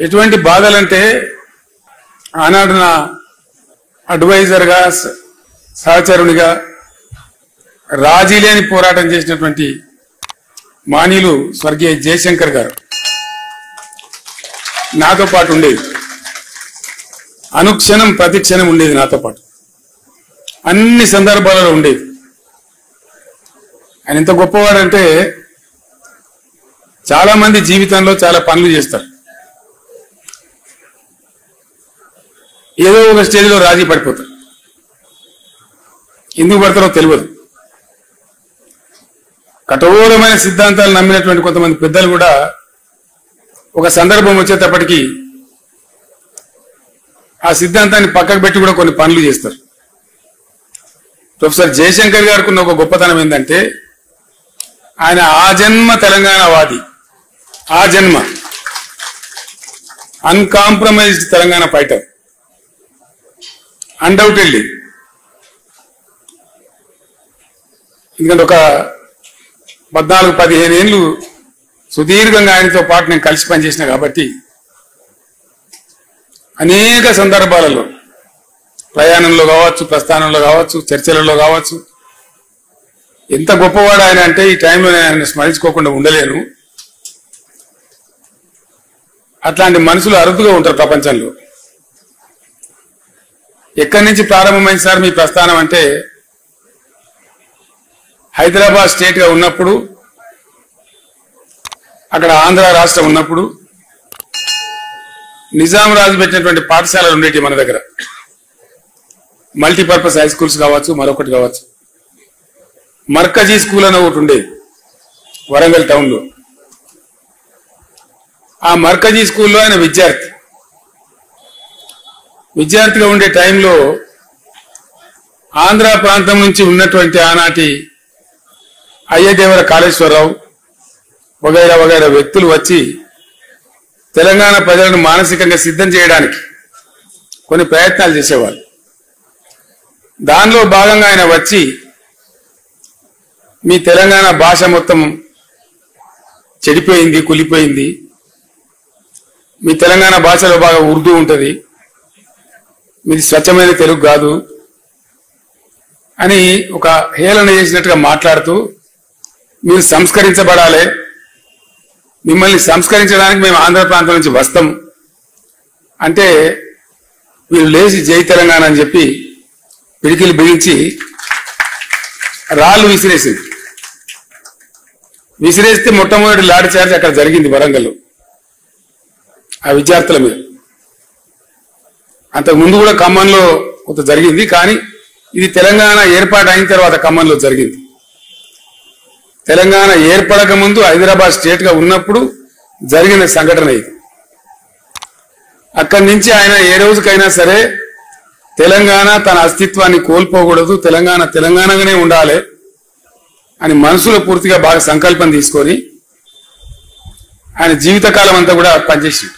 ఎటువంటి బాధలంటే ఆనాడు నా అడ్వైజర్గా సహచరునిగా రాజీ లేని పోరాటం చేసినటువంటి మాన్యులు స్వర్గీయ జయశంకర్ గారు నాతో పాటు ఉండేది. అనుక్షణం ప్రతిక్షణం ఉండేది నాతో పాటు, అన్ని సందర్భాలలో ఉండేది. ఆయన ఎంత గొప్పవాడంటే చాలా మంది జీవితంలో చాలా పనులు చేస్తారు, ఏదో ఒక స్టేజ్లో రాజీ పడిపోతారు. ఎందుకు పడతారో తెలియదు. కఠోరమైన సిద్ధాంతాలు నమ్మినటువంటి కొంతమంది పెద్దలు కూడా ఒక సందర్భం వచ్చేటప్పటికి ఆ సిద్ధాంతాన్ని పక్కకు పెట్టి కూడా కొన్ని పనులు చేస్తారు. ప్రొఫెసర్ జయశంకర్ గారికి ఉన్న ఒక గొప్పతనం ఏంటంటే ఆయన ఆజన్మ తెలంగాణవాది, ఆజన్మ అన్కాంప్రమైజ్డ్ తెలంగాణ ఫైటర్, అన్డౌటెడ్లీ. ఎందుకంటే ఒక 14-15 ఏళ్ళు సుదీర్ఘంగా ఆయనతో పాటు నేను కలిసి పనిచేసిన కాబట్టి అనేక సందర్భాలలో ప్రయాణంలో కావచ్చు, ప్రస్థానంలో కావచ్చు, చర్చలలో కావచ్చు, ఎంత గొప్పవాడు ఆయన అంటే ఈ టైంలో నేను ఆయన స్మరించుకోకుండా ఉండలేను. అట్లాంటి మనుషులు అరుదుగా ఉంటారు ప్రపంచంలో. ఎక్కడి నుంచి ప్రారంభమైంది సార్ మీ ప్రస్థానం అంటే హైదరాబాద్ స్టేట్గా ఉన్నప్పుడు, అక్కడ ఆంధ్ర రాష్ట్రం ఉన్నప్పుడు నిజాం రాజు పెట్టినటువంటి పాఠశాలలు ఉండేవి మన దగ్గర. మల్టీపర్పస్ హై స్కూల్స్ కావచ్చు, మరొకటి కావచ్చు. మర్కజీ స్కూల్ అని ఒకటి ఉండేది వరంగల్ టౌన్లో. ఆ మర్కజీ స్కూల్లో ఆయన విద్యార్థిగా ఉండే టైంలో ఆంధ్ర ప్రాంతం నుంచి ఉన్నటువంటి ఆనాటి అయ్యదేవర కాళేశ్వరరావు వగైరా వగైరా వ్యక్తులు వచ్చి తెలంగాణ ప్రజలను మానసికంగా సిద్ధం చేయడానికి కొన్ని ప్రయత్నాలు చేసేవాళ్ళు. దానిలో భాగంగా ఆయన వచ్చి మీ తెలంగాణ భాష మొత్తం చెడిపోయింది, కులిపోయింది, మీ తెలంగాణ భాషలో బాగా ఉర్దూ ఉంటుంది, మీది స్వచ్ఛమైన తెలుగు కాదు అని ఒక హేళన చేసినట్టుగా మాట్లాడుతూ మీరు సంస్కరించబడాలి, మిమ్మల్ని సంస్కరించడానికి మేము ఆంధ్ర ప్రాంతం నుంచి వస్తాం అంటే వీళ్ళు లేచి జై తెలంగాణ అని చెప్పి పిడికిలు బిగించి రాళ్ళు విసిరేస్తే మొట్టమొదటి లాఠీ చార్జ్ అక్కడ జరిగింది వరంగల్లో ఆ విద్యార్థుల మీద. అంతకు ముందు కూడా ఖమ్మంలో కొంత జరిగింది, కానీ ఇది తెలంగాణ ఏర్పాటు అయిన తర్వాత ఖమ్మంలో జరిగింది. తెలంగాణ ఏర్పడక ముందు హైదరాబాద్ స్టేట్ గా ఉన్నప్పుడు జరిగిన సంఘటన ఇది. అక్కడి నుంచి ఆయన ఏ రోజుకైనా సరే తెలంగాణ తన అస్తిత్వాన్ని కోల్పోకూడదు, తెలంగాణ తెలంగాణగానే ఉండాలి అని మనసులో పూర్తిగా బాగా సంకల్పం తీసుకొని ఆయన జీవితకాలం అంతా కూడా పనిచేసింది.